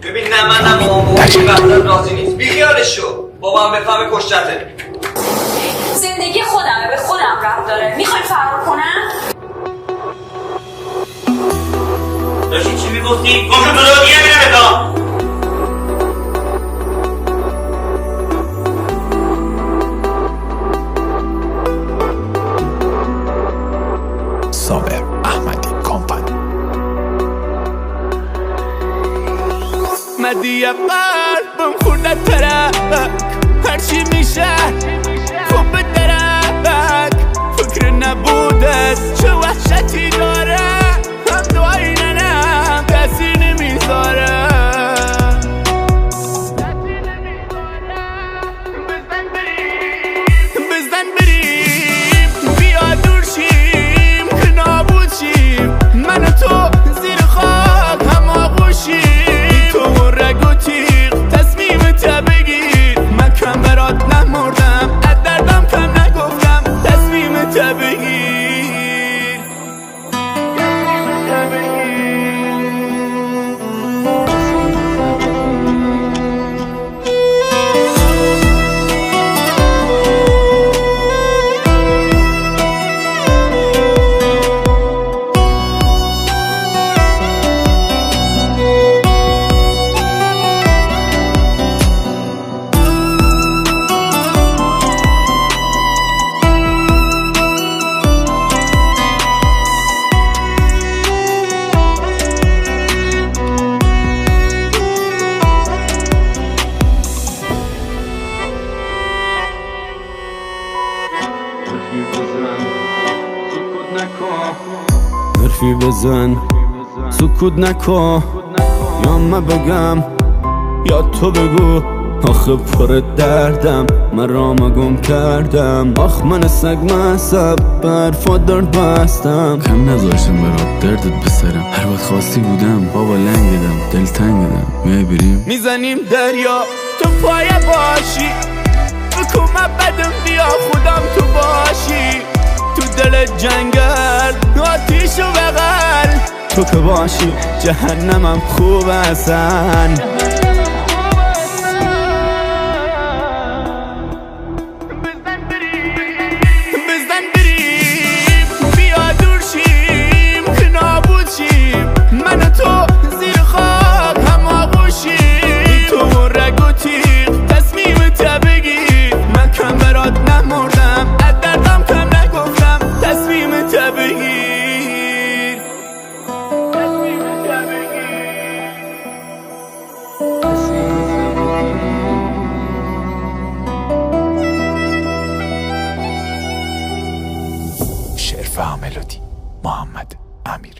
ببین نه من نه بابام وقتا راضی نیست، بیخیالش شو. بابام بفهمه کشتته. زندگی خودمه، به خودم ربط داره. میخوای فرار کنم؟ داشتی چی میگفتی؟ گفتم تو رو دیگه میرم ادا. صابر احمدی کمپانی. مدی قلبم خورده ترک، هرچی میشه خوب به درک. فکر نبودت چه وحشتی داره، هم دعایی ننم کسی نمیذاره. بزن بریم بیا دور شیم که نابود شیم، من و تو زیر خاک هم آغوشیم. تو رگ و تیغ تصمیمت بگیر، من کم برات نمردم از دردم کم نگفتم. تصمیمت بگیر. حرفی بزن سکوت نکن، یا من بگم یا تو بگو. آخه پر دردم من رام گم کردم، آخ من سگ مصب برفات درد بستم. کم نذاشتم برات دردت بسرم، هر وقت خواستی بودم بابا لنگدم دلتنگدم. میای بریم میزنیم دریا تو پای باشی، بکن من بدم بیا خودم تو باشی. تو دل جنگل آتیش و بغل، تو که باشی جهنمم خوب هستن. بزن بریم بیا دور شیم که نابود شیم، من و تو زیر خاک هم آغوشیم. تو رگ و تیغ تصمیمت بگیر، من کم برات نمردم از دردم کم نگفتم. تصمیمت بگیر. شعر و ملودی محمد امیر.